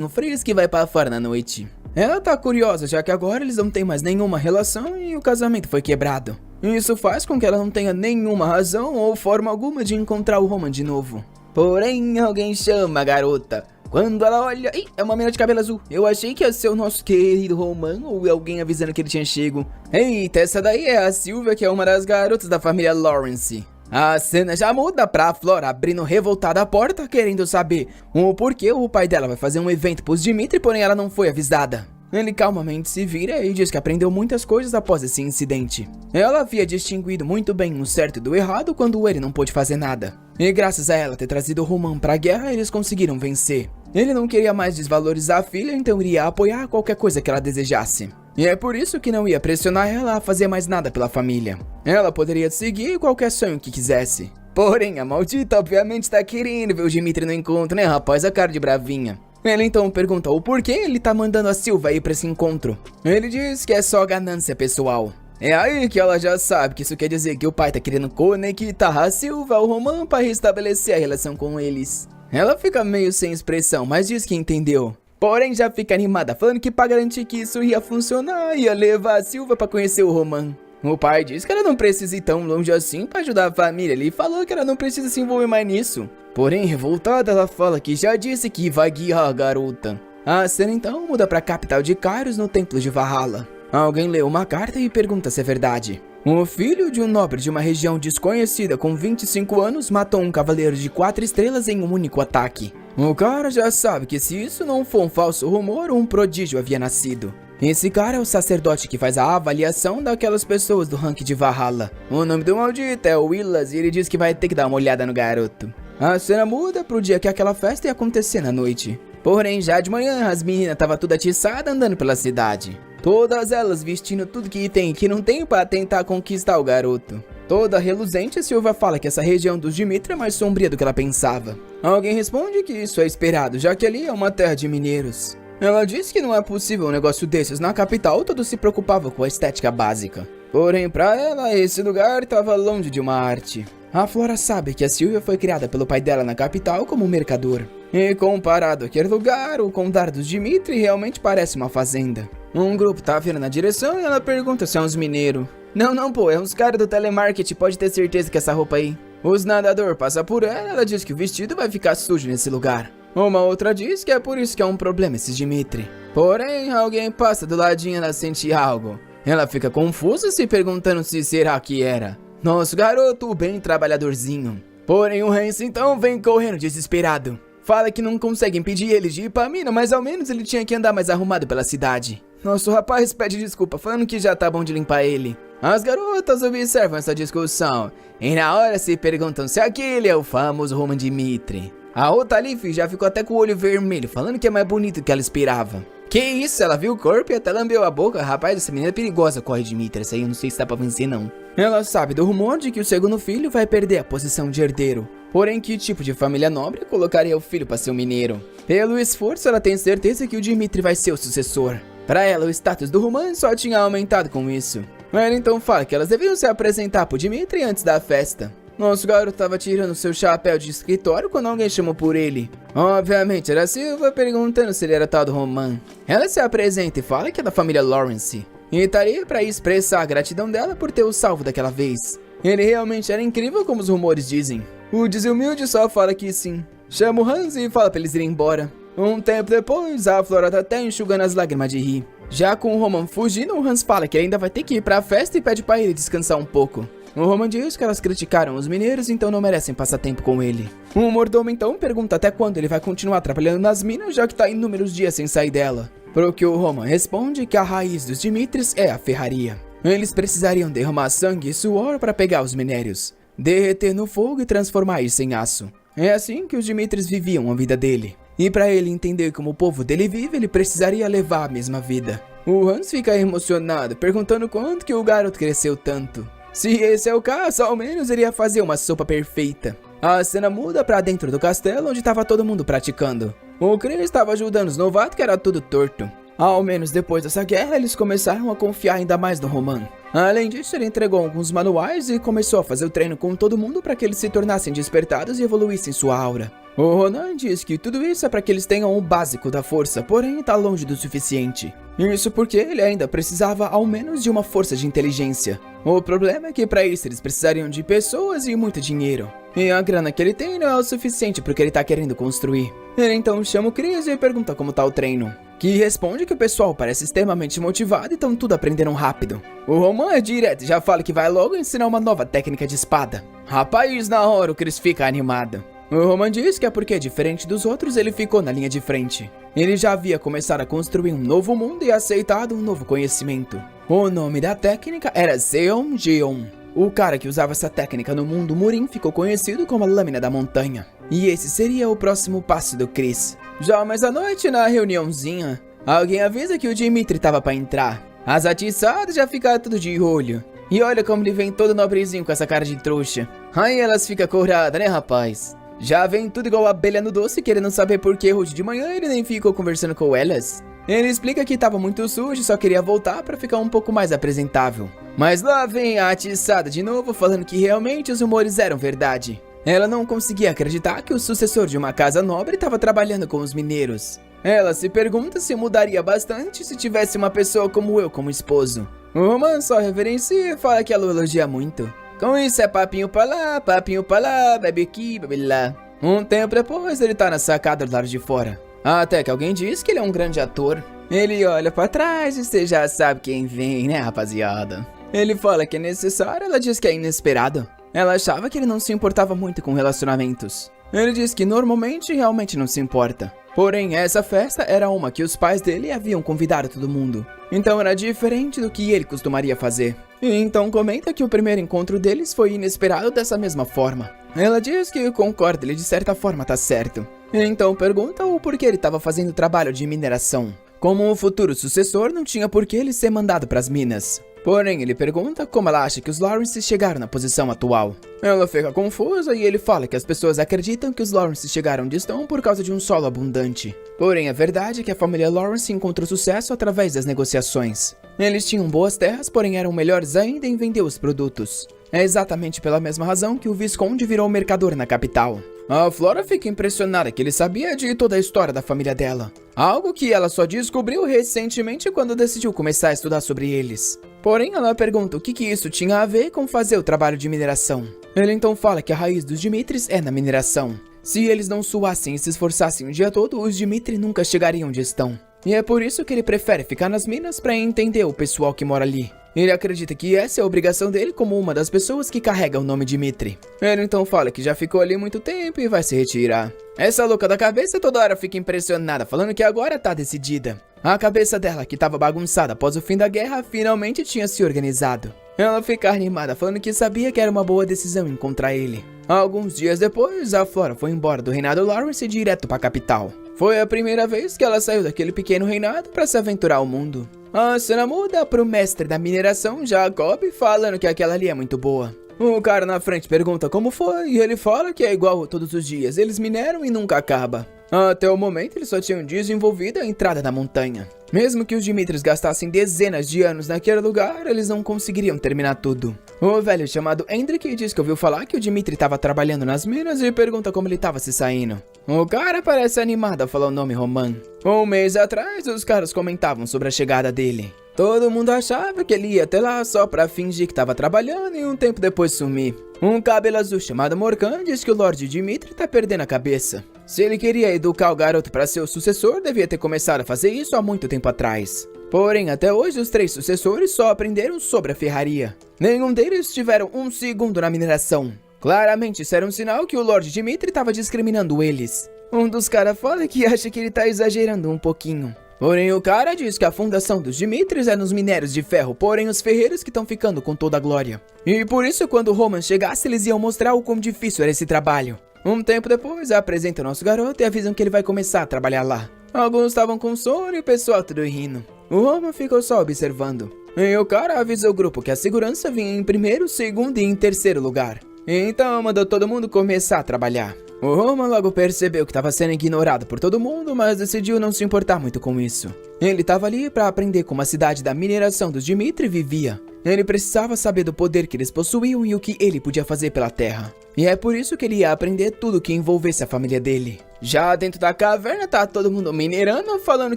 o Frizz que vai pra fora na noite. Ela tá curiosa, já que agora eles não têm mais nenhuma relação e o casamento foi quebrado. Isso faz com que ela não tenha nenhuma razão ou forma alguma de encontrar o Roman de novo. Porém, alguém chama a garota. Quando ela olha... Ih, é uma menina de cabelo azul. Eu achei que ia ser o nosso querido Roman ou alguém avisando que ele tinha chego. Eita, essa daí é a Sylvia, que é uma das garotas da família Lawrence. A cena já muda pra Flora abrindo revoltada a porta, querendo saber o porquê o pai dela vai fazer um evento pros Dimitri, porém ela não foi avisada. Ele calmamente se vira e diz que aprendeu muitas coisas após esse incidente. Ela havia distinguido muito bem o certo do errado quando ele não pôde fazer nada. E graças a ela ter trazido o Roman pra guerra, eles conseguiram vencer. Ele não queria mais desvalorizar a filha, então iria apoiar qualquer coisa que ela desejasse. E é por isso que não ia pressionar ela a fazer mais nada pela família. Ela poderia seguir qualquer sonho que quisesse. Porém, a maldita obviamente tá querendo ver o Dimitri no encontro, né rapaz? A cara de bravinha. Ele então pergunta o porquê ele tá mandando a Sylvia ir pra esse encontro. Ele diz que é só ganância pessoal. É aí que ela já sabe que isso quer dizer que o pai tá querendo conectar a Sylvia ao Roman pra restabelecer a relação com eles. Ela fica meio sem expressão, mas diz que entendeu. Porém já fica animada, falando que pra garantir que isso ia funcionar, ia levar a Sylvia pra conhecer o Roman. O pai diz que ela não precisa ir tão longe assim pra ajudar a família. Ele falou que ela não precisa se envolver mais nisso. Porém, revoltada, ela fala que já disse que vai guiar a garota. A cena então muda pra capital de Kairos, no templo de Valhalla. Alguém lê uma carta e pergunta se é verdade. O filho de um nobre de uma região desconhecida com 25 anos matou um cavaleiro de 4 estrelas em um único ataque. O cara já sabe que se isso não for um falso rumor, um prodígio havia nascido. Esse cara é o sacerdote que faz a avaliação daquelas pessoas do ranking de Valhalla. O nome do maldito é Willas e ele diz que vai ter que dar uma olhada no garoto. A cena muda pro dia que aquela festa ia acontecer na noite. Porém, já de manhã, as meninas estavam toda atiçada andando pela cidade. Todas elas vestindo tudo que tem e que não tem para tentar conquistar o garoto. Toda reluzente, a Sylvia fala que essa região dos Dimitri é mais sombria do que ela pensava. Alguém responde que isso é esperado, já que ali é uma terra de mineiros. Ela diz que não é possível um negócio desses na capital, todos se preocupavam com a estética básica. Porém, pra ela, esse lugar estava longe de uma arte. A Flora sabe que a Sylvia foi criada pelo pai dela na capital como mercador. E comparado àquele lugar, o condado dos Dimitri realmente parece uma fazenda. Um grupo tá vindo na direção e ela pergunta se é uns mineiros. Não, pô, é uns caras do telemarketing, pode ter certeza que essa roupa aí. Os nadador passa por ela diz que o vestido vai ficar sujo nesse lugar. Uma outra diz que é por isso que é um problema esses Dimitri. Porém, alguém passa do ladinho e ela sente algo. Ela fica confusa se perguntando se será que era nosso garoto bem trabalhadorzinho. Porém, o Hans então vem correndo desesperado. Fala que não consegue impedir ele de ir pra mina, mas ao menos ele tinha que andar mais arrumado pela cidade. Nosso rapaz pede desculpa, falando que já tá bom de limpar ele. As garotas observam essa discussão e na hora se perguntam se aquele é o famoso Roman Dimitri. A Otalife já ficou até com o olho vermelho, falando que é mais bonito do que ela esperava. Que isso, ela viu o corpo e até lambeu a boca. Rapaz, essa menina é perigosa, corre Dimitri, essa aí eu não sei se dá pra vencer não. Ela sabe do rumor de que o segundo filho vai perder a posição de herdeiro. Porém, que tipo de família nobre colocaria o filho pra ser um mineiro? Pelo esforço, ela tem certeza que o Dimitri vai ser o sucessor. Pra ela, o status do Roman só tinha aumentado com isso. Ela então fala que elas deveriam se apresentar pro Dimitri antes da festa. Nosso garoto tava tirando seu chapéu de escritório quando alguém chamou por ele. Obviamente era a Sylvia perguntando se ele era tal do Roman. Ela se apresenta e fala que é da família Lawrence. E estaria pra expressar a gratidão dela por ter o salvo daquela vez. Ele realmente era incrível como os rumores dizem. O desumilde só fala que sim. Chama o Hans e fala pra eles irem embora. Um tempo depois, a Flora tá até enxugando as lágrimas de rir. Já com o Roman fugindo, o Hans fala que ainda vai ter que ir pra festa e pede pra ele descansar um pouco. O Roman diz que elas criticaram os mineiros, então não merecem passar tempo com ele. O mordomo então pergunta até quando ele vai continuar trabalhando nas minas, já que tá inúmeros dias sem sair dela. Pro que o Roman responde que a raiz dos Dimitris é a ferraria. Eles precisariam derramar sangue e suor para pegar os minérios, derreter no fogo e transformar isso em aço. É assim que os Dimitris viviam a vida dele. E para ele entender como o povo dele vive, ele precisaria levar a mesma vida. O Hans fica emocionado, perguntando quanto que o garoto cresceu tanto. Se esse é o caso, ao menos iria fazer uma sopa perfeita. A cena muda pra dentro do castelo, onde tava todo mundo praticando. O Chris estava ajudando os novatos, que era tudo torto. Ao menos depois dessa guerra, eles começaram a confiar ainda mais no Roman. Além disso, ele entregou alguns manuais e começou a fazer o treino com todo mundo para que eles se tornassem despertados e evoluíssem sua aura. O Ronan diz que tudo isso é para que eles tenham o básico da força, porém tá longe do suficiente. Isso porque ele ainda precisava ao menos de uma força de inteligência. O problema é que para isso eles precisariam de pessoas e muito dinheiro. E a grana que ele tem não é o suficiente pro que ele tá querendo construir. Ele então chama o Chris e pergunta como tá o treino, que responde que o pessoal parece extremamente motivado e estão tudo aprendendo rápido. O Roman é direto e já fala que vai logo ensinar uma nova técnica de espada. Rapaz, na hora o Chris fica animado. O Roman diz que é porque, diferente dos outros, ele ficou na linha de frente. Ele já havia começado a construir um novo mundo e aceitado um novo conhecimento. O nome da técnica era Seon Jeon. O cara que usava essa técnica no mundo Murin ficou conhecido como a Lâmina da Montanha. E esse seria o próximo passo do Chris. Já mais à noite, na reuniãozinha, alguém avisa que o Dimitri tava pra entrar. As atiçadas já ficaram tudo de olho. E olha como ele vem todo nobrezinho com essa cara de trouxa. Aí elas ficam coradas, né, rapaz? Já vem tudo igual abelha no doce, querendo saber por que hoje de manhã ele nem ficou conversando com elas. Ele explica que tava muito sujo e só queria voltar pra ficar um pouco mais apresentável. Mas lá vem a atiçada de novo, falando que realmente os rumores eram verdade. Ela não conseguia acreditar que o sucessor de uma casa nobre estava trabalhando com os mineiros. Ela se pergunta se mudaria bastante se tivesse uma pessoa como eu como esposo. O Roman só reverencia e fala que ela o elogia muito. Com isso é papinho pra lá, bebe aqui, bebe lá. Um tempo depois ele tá na sacada do lado de fora. Até que alguém diz que ele é um grande ator. Ele olha pra trás e você já sabe quem vem, né, rapaziada? Ele fala que é necessário, ela diz que é inesperado. Ela achava que ele não se importava muito com relacionamentos. Ele diz que normalmente realmente não se importa. Porém, essa festa era uma que os pais dele haviam convidado todo mundo. Então era diferente do que ele costumaria fazer. E então comenta que o primeiro encontro deles foi inesperado dessa mesma forma. Ela diz que concorda, ele de certa forma tá certo. E então pergunta o porquê ele estava fazendo trabalho de mineração. Como o futuro sucessor, não tinha por que ele ser mandado para as minas. Porém, ele pergunta como ela acha que os Lawrence chegaram na posição atual. Ela fica confusa e ele fala que as pessoas acreditam que os Lawrence chegaram onde estão por causa de um solo abundante. Porém, a verdade é que a família Lawrence encontrou sucesso através das negociações. Eles tinham boas terras, porém eram melhores ainda em vender os produtos. É exatamente pela mesma razão que o Visconde virou mercador na capital. A Flora fica impressionada que ele sabia de toda a história da família dela. Algo que ela só descobriu recentemente quando decidiu começar a estudar sobre eles. Porém, ela pergunta o que isso tinha a ver com fazer o trabalho de mineração. Ele então fala que a raiz dos Dimitris é na mineração. Se eles não suassem e se esforçassem o dia todo, os Dimitri nunca chegariam onde estão. E é por isso que ele prefere ficar nas minas para entender o pessoal que mora ali. Ele acredita que essa é a obrigação dele como uma das pessoas que carrega o nome Dimitri. Ele então fala que já ficou ali muito tempo e vai se retirar. Essa louca da cabeça toda hora fica impressionada, falando que agora tá decidida. A cabeça dela, que estava bagunçada após o fim da guerra, finalmente tinha se organizado. Ela fica animada, falando que sabia que era uma boa decisão encontrar ele. Alguns dias depois, a Flora foi embora do reinado Lawrence direto para a capital. Foi a primeira vez que ela saiu daquele pequeno reinado para se aventurar ao mundo. A cena muda pro mestre da mineração, Jacob, falando que aquela ali é muito boa. O cara na frente pergunta como foi e ele fala que é igual todos os dias, eles mineram e nunca acaba. Até o momento eles só tinham desenvolvido a entrada da montanha. Mesmo que os Dimitris gastassem dezenas de anos naquele lugar, eles não conseguiriam terminar tudo. O velho chamado Hendrik diz que ouviu falar que o Dimitri estava trabalhando nas minas e pergunta como ele estava se saindo. O cara parece animado a falar o nome Roman. Um mês atrás, os caras comentavam sobre a chegada dele. Todo mundo achava que ele ia até lá só pra fingir que estava trabalhando e um tempo depois sumir. Um cabelo azul chamado Morkan diz que o Lorde Dimitri tá perdendo a cabeça. Se ele queria educar o garoto para ser o sucessor, devia ter começado a fazer isso há muito tempo atrás. Porém, até hoje, os 3 sucessores só aprenderam sobre a ferraria. Nenhum deles tiveram um segundo na mineração. Claramente, isso era um sinal que o Lorde Dimitri estava discriminando eles. Um dos caras fala que acha que ele tá exagerando um pouquinho. Porém, o cara diz que a fundação dos Dimitris é nos minérios de ferro, porém os ferreiros que estão ficando com toda a glória. E por isso, quando o Roman chegasse, eles iam mostrar o quão difícil era esse trabalho. Um tempo depois, apresentam o nosso garoto e avisam que ele vai começar a trabalhar lá. Alguns estavam com sono e o pessoal tudo rindo. O Roman ficou só observando. E o cara avisa o grupo que a segurança vinha em primeiro, segundo e em terceiro lugar. Então mandou todo mundo começar a trabalhar. O Roman logo percebeu que estava sendo ignorado por todo mundo, mas decidiu não se importar muito com isso. Ele estava ali para aprender como a cidade da mineração dos Dimitri vivia. Ele precisava saber do poder que eles possuíam e o que ele podia fazer pela Terra. E é por isso que ele ia aprender tudo que envolvesse a família dele. Já dentro da caverna tá todo mundo minerando, falando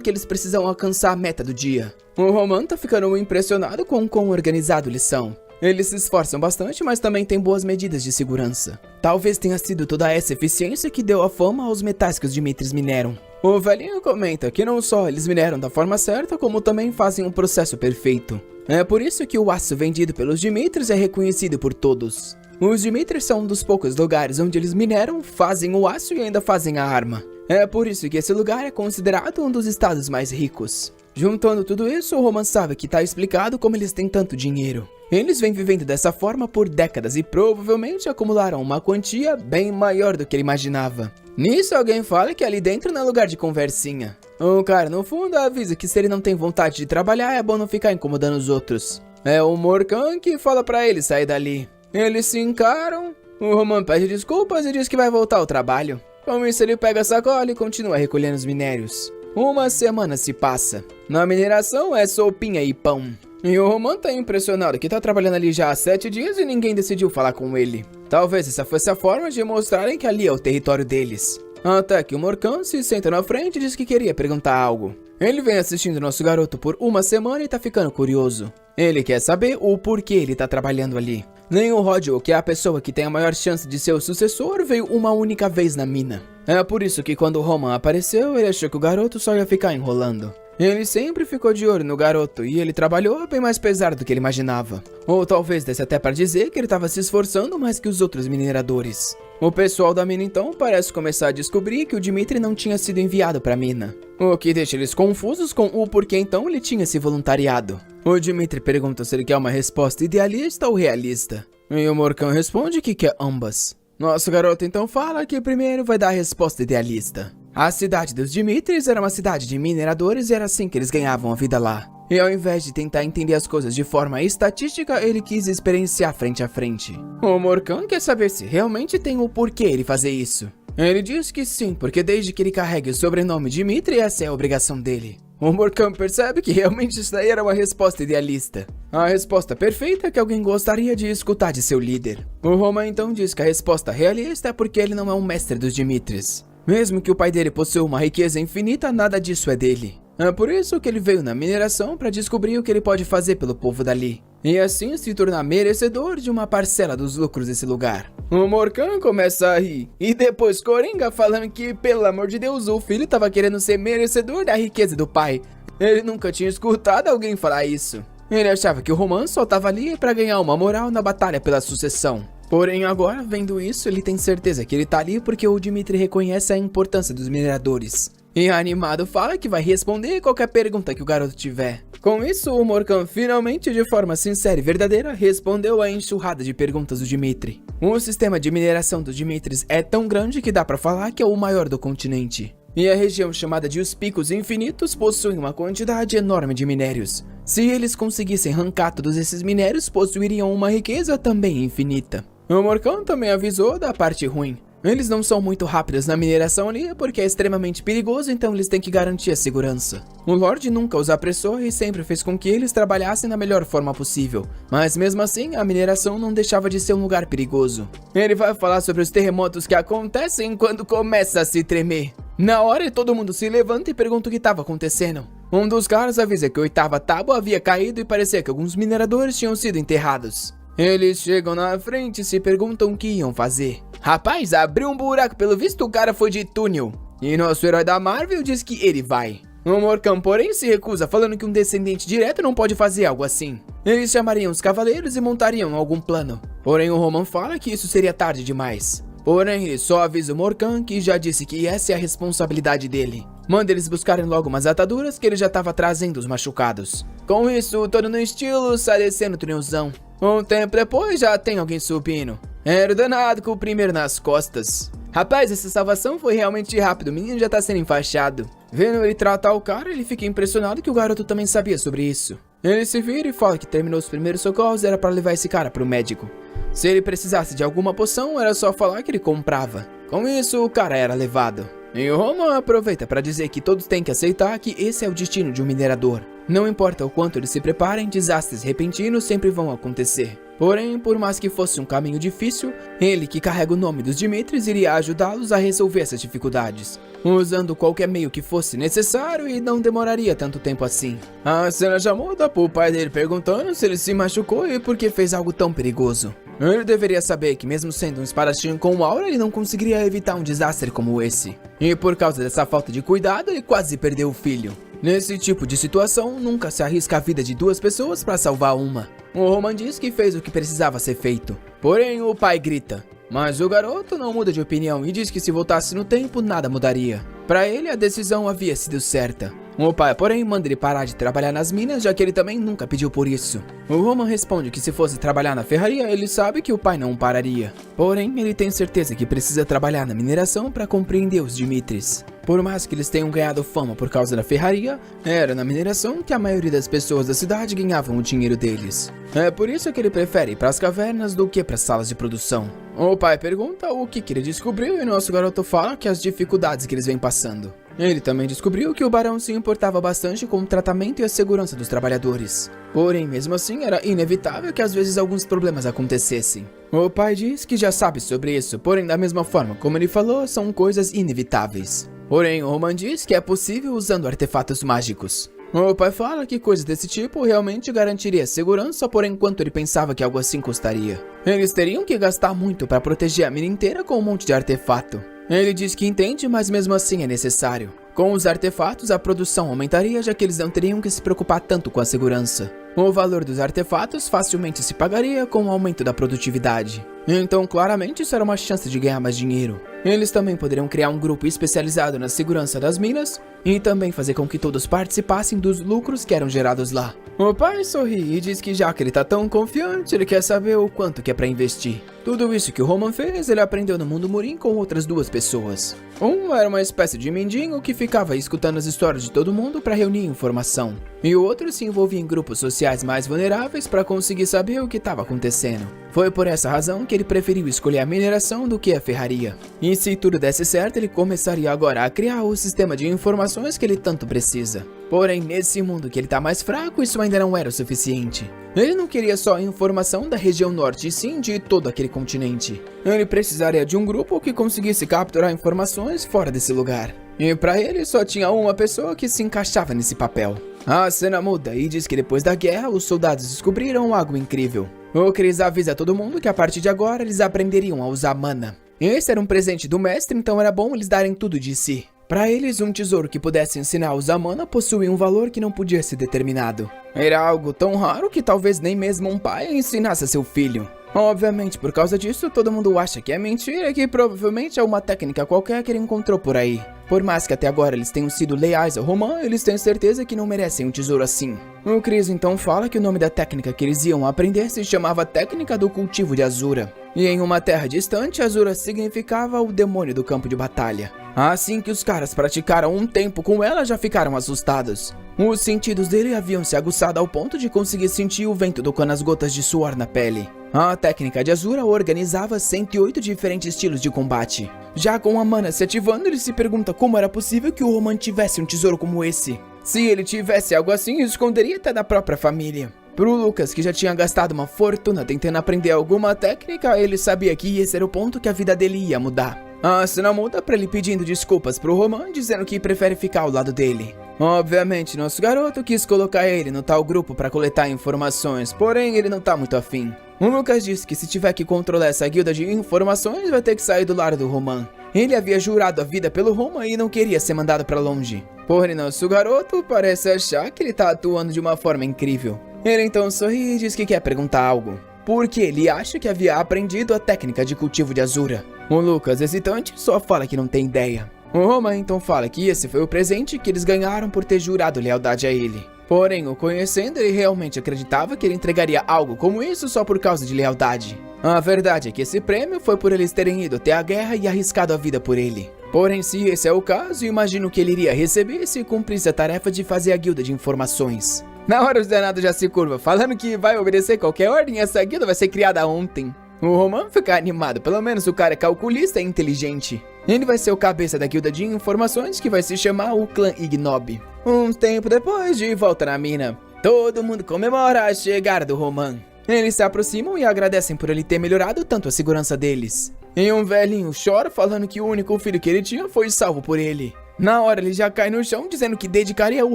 que eles precisam alcançar a meta do dia. O Roman tá ficando impressionado com quão organizado eles são. Eles se esforçam bastante, mas também têm boas medidas de segurança. Talvez tenha sido toda essa eficiência que deu a fama aos metais que os Dimitris mineram. O velhinho comenta que não só eles mineram da forma certa, como também fazem um processo perfeito. É por isso que o aço vendido pelos Dimitris é reconhecido por todos. Os Dimitris são um dos poucos lugares onde eles mineram, fazem o aço e ainda fazem a arma. É por isso que esse lugar é considerado um dos estados mais ricos. Juntando tudo isso, o Roman sabe que tá explicado como eles têm tanto dinheiro. Eles vêm vivendo dessa forma por décadas e provavelmente acumularam uma quantia bem maior do que ele imaginava. Nisso, alguém fala que ali dentro não é lugar de conversinha. O cara no fundo avisa que se ele não tem vontade de trabalhar, é bom não ficar incomodando os outros. É o Morkan que fala pra ele sair dali. Eles se encaram, o Roman pede desculpas e diz que vai voltar ao trabalho. Com isso, ele pega a sacola e continua recolhendo os minérios. Uma semana se passa. Na mineração é sopinha e pão. E o Roman tá impressionado que tá trabalhando ali já há 7 dias e ninguém decidiu falar com ele. Talvez essa fosse a forma de mostrarem que ali é o território deles. Até que o Morkan se senta na frente e diz que queria perguntar algo. Ele vem assistindo nosso garoto por uma semana e tá ficando curioso. Ele quer saber o porquê ele tá trabalhando ali. Nem o Rodio, que é a pessoa que tem a maior chance de ser o sucessor, veio uma única vez na mina. É por isso que quando o Roman apareceu, ele achou que o garoto só ia ficar enrolando. Ele sempre ficou de olho no garoto e ele trabalhou bem mais pesado do que ele imaginava. Ou talvez desse até para dizer que ele estava se esforçando mais que os outros mineradores. O pessoal da mina então parece começar a descobrir que o Dimitri não tinha sido enviado para a mina. O que deixa eles confusos com o porquê então ele tinha se voluntariado. O Dimitri pergunta se ele quer uma resposta idealista ou realista. E o Morkan responde que quer ambas. Nosso garoto então fala que primeiro vai dar a resposta idealista. A cidade dos Dimitris era uma cidade de mineradores e era assim que eles ganhavam a vida lá. E ao invés de tentar entender as coisas de forma estatística, ele quis experienciar frente a frente. O Morkan quer saber se realmente tem o porquê ele fazer isso. Ele diz que sim, porque desde que ele carregue o sobrenome Dimitri, essa é a obrigação dele. O Morkan percebe que realmente isso daí era uma resposta idealista. A resposta perfeita que alguém gostaria de escutar de seu líder. O Roman então diz que a resposta realista é porque ele não é um mestre dos Dimitris. Mesmo que o pai dele possua uma riqueza infinita, nada disso é dele. É por isso que ele veio na mineração para descobrir o que ele pode fazer pelo povo dali. E assim se tornar merecedor de uma parcela dos lucros desse lugar. O Morkan começa a rir. E depois Coringa falando que, pelo amor de Deus, o filho estava querendo ser merecedor da riqueza do pai. Ele nunca tinha escutado alguém falar isso. Ele achava que o Roman só estava ali para ganhar uma moral na batalha pela sucessão. Porém agora, vendo isso, ele tem certeza que ele tá ali porque o Dimitri reconhece a importância dos mineradores. E animado fala que vai responder qualquer pergunta que o garoto tiver. Com isso, o Morkan finalmente, de forma sincera e verdadeira, respondeu a enxurrada de perguntas do Dimitri. O sistema de mineração dos Dimitris é tão grande que dá pra falar que é o maior do continente. E a região chamada de Os Picos Infinitos possui uma quantidade enorme de minérios. Se eles conseguissem arrancar todos esses minérios, possuiriam uma riqueza também infinita. O Morkan também avisou da parte ruim. Eles não são muito rápidos na mineração ali porque é extremamente perigoso, então eles têm que garantir a segurança. O Lorde nunca os apressou e sempre fez com que eles trabalhassem da melhor forma possível. Mas mesmo assim, a mineração não deixava de ser um lugar perigoso. Ele vai falar sobre os terremotos que acontecem quando começa a se tremer. Na hora, todo mundo se levanta e pergunta o que estava acontecendo. Um dos caras avisa que a 8ª tábua havia caído e parecia que alguns mineradores tinham sido enterrados. Eles chegam na frente e se perguntam o que iam fazer. Rapaz, abriu um buraco, pelo visto o cara foi de túnel. E nosso herói da Marvel diz que ele vai. O Morkan, porém, se recusa, falando que um descendente direto não pode fazer algo assim. Eles chamariam os cavaleiros e montariam algum plano. Porém, o Roman fala que isso seria tarde demais. Porém, ele só avisa o Morkan que já disse que essa é a responsabilidade dele. Manda eles buscarem logo umas ataduras que ele já estava trazendo os machucados. Com isso, todo no estilo, sai descendo o túnelzão. Um tempo depois, já tem alguém subindo. Era o danado com o primeiro nas costas. Rapaz, essa salvação foi realmente rápido, o menino já tá sendo enfaixado. Vendo ele tratar o cara, ele fica impressionado que o garoto também sabia sobre isso. Ele se vira e fala que terminou os primeiros socorros era para levar esse cara pro médico. Se ele precisasse de alguma poção, era só falar que ele comprava. Com isso, o cara era levado. E o Roman aproveita para dizer que todos têm que aceitar que esse é o destino de um minerador. Não importa o quanto eles se preparem, desastres repentinos sempre vão acontecer. Porém, por mais que fosse um caminho difícil, ele, que carrega o nome dos Dimitris, iria ajudá-los a resolver essas dificuldades, usando qualquer meio que fosse necessário, e não demoraria tanto tempo assim. A cena já muda pro pai dele perguntando se ele se machucou e por que fez algo tão perigoso. Ele deveria saber que, mesmo sendo um espadachim com aura, ele não conseguiria evitar um desastre como esse. E por causa dessa falta de cuidado, ele quase perdeu o filho. Nesse tipo de situação, nunca se arrisca a vida de duas pessoas para salvar uma. O Roman diz que fez o que precisava ser feito. Porém, o pai grita. Mas o garoto não muda de opinião e diz que se voltasse no tempo, nada mudaria. Para ele, a decisão havia sido certa. O pai, porém, manda ele parar de trabalhar nas minas, já que ele também nunca pediu por isso. O Roman responde que se fosse trabalhar na ferraria, ele sabe que o pai não pararia. Porém, ele tem certeza que precisa trabalhar na mineração para compreender os Dimitris. Por mais que eles tenham ganhado fama por causa da ferraria, era na mineração que a maioria das pessoas da cidade ganhavam o dinheiro deles. É por isso que ele prefere ir para as cavernas do que para as salas de produção. O pai pergunta o que ele descobriu e nosso garoto fala que as dificuldades que eles vêm passando. Ele também descobriu que o barão se importava bastante com o tratamento e a segurança dos trabalhadores. Porém, mesmo assim, era inevitável que às vezes alguns problemas acontecessem. O pai diz que já sabe sobre isso, porém da mesma forma como ele falou, são coisas inevitáveis. Porém, o Roman diz que é possível usando artefatos mágicos. O pai fala que coisas desse tipo realmente garantiria segurança, porém enquanto ele pensava que algo assim custaria. Eles teriam que gastar muito para proteger a mina inteira com um monte de artefato. Ele diz que entende, mas mesmo assim é necessário. Com os artefatos, a produção aumentaria, já que eles não teriam que se preocupar tanto com a segurança. O valor dos artefatos facilmente se pagaria com o aumento da produtividade. Então, claramente, isso era uma chance de ganhar mais dinheiro. Eles também poderiam criar um grupo especializado na segurança das minas e também fazer com que todos participassem dos lucros que eram gerados lá. O pai sorri e diz que já que ele tá tão confiante, ele quer saber o quanto que é pra investir. Tudo isso que o Roman fez, ele aprendeu no mundo Murim com outras duas pessoas. Um era uma espécie de mendigo que ficava escutando as histórias de todo mundo para reunir informação. E o outro se envolvia em grupos sociais mais vulneráveis para conseguir saber o que estava acontecendo. Foi por essa razão que ele preferiu escolher a mineração do que a ferraria. E se tudo desse certo, ele começaria agora a criar o sistema de informações que ele tanto precisa. Porém, nesse mundo que ele tá mais fraco, isso ainda não era o suficiente. Ele não queria só informação da região norte, e sim de todo aquele continente. Ele precisaria de um grupo que conseguisse capturar informações fora desse lugar. E para ele só tinha uma pessoa que se encaixava nesse papel. A cena muda e diz que depois da guerra, os soldados descobriram algo incrível. O Chris avisa todo mundo que a partir de agora eles aprenderiam a usar mana. Esse era um presente do mestre, então era bom eles darem tudo de si. Para eles, um tesouro que pudesse ensinar a usar mana possuía um valor que não podia ser determinado. Era algo tão raro que talvez nem mesmo um pai ensinasse a seu filho. Obviamente, por causa disso, todo mundo acha que é mentira e que provavelmente é uma técnica qualquer que ele encontrou por aí. Por mais que até agora eles tenham sido leais ao Roman, eles têm certeza que não merecem um tesouro assim. O Chris então fala que o nome da técnica que eles iam aprender se chamava Técnica do Cultivo de Azura. E em uma terra distante, Azura significava o demônio do campo de batalha. Assim que os caras praticaram um tempo com ela, já ficaram assustados. Os sentidos dele haviam se aguçado ao ponto de conseguir sentir o vento tocando as gotas de suor na pele. A técnica de Azura organizava 108 diferentes estilos de combate. Já com a mana se ativando, ele se pergunta como era possível que o Roman tivesse um tesouro como esse. Se ele tivesse algo assim, esconderia até da própria família. Pro Lucas, que já tinha gastado uma fortuna tentando aprender alguma técnica, ele sabia que esse era o ponto que a vida dele ia mudar. A cena muda pra ele pedindo desculpas pro Roman, dizendo que prefere ficar ao lado dele. Obviamente, nosso garoto quis colocar ele no tal grupo pra coletar informações, porém ele não tá muito afim. O Lucas disse que se tiver que controlar essa guilda de informações, vai ter que sair do lado do Roman. Ele havia jurado a vida pelo Roman e não queria ser mandado pra longe. Porém, nosso garoto parece achar que ele tá atuando de uma forma incrível. Ele então sorri e diz que quer perguntar algo. Porque ele acha que havia aprendido a técnica de cultivo de Azura. O Lucas, hesitante, só fala que não tem ideia. O Roman então fala que esse foi o presente que eles ganharam por ter jurado lealdade a ele. Porém, o conhecendo, ele realmente acreditava que ele entregaria algo como isso só por causa de lealdade. A verdade é que esse prêmio foi por eles terem ido até a guerra e arriscado a vida por ele. Porém, se esse é o caso, imagino que ele iria receber se cumprisse a tarefa de fazer a guilda de informações. Na hora o danado já se curva, falando que vai obedecer qualquer ordem e essa guilda vai ser criada ontem. O Roman fica animado, pelo menos o cara é calculista e inteligente. Ele vai ser o cabeça da guilda de informações que vai se chamar o Clã Ignob. Um tempo depois, de volta na mina, todo mundo comemora a chegada do Roman. Eles se aproximam e agradecem por ele ter melhorado tanto a segurança deles. E um velhinho chora falando que o único filho que ele tinha foi salvo por ele. Na hora ele já cai no chão dizendo que dedicaria o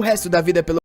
resto da vida pelo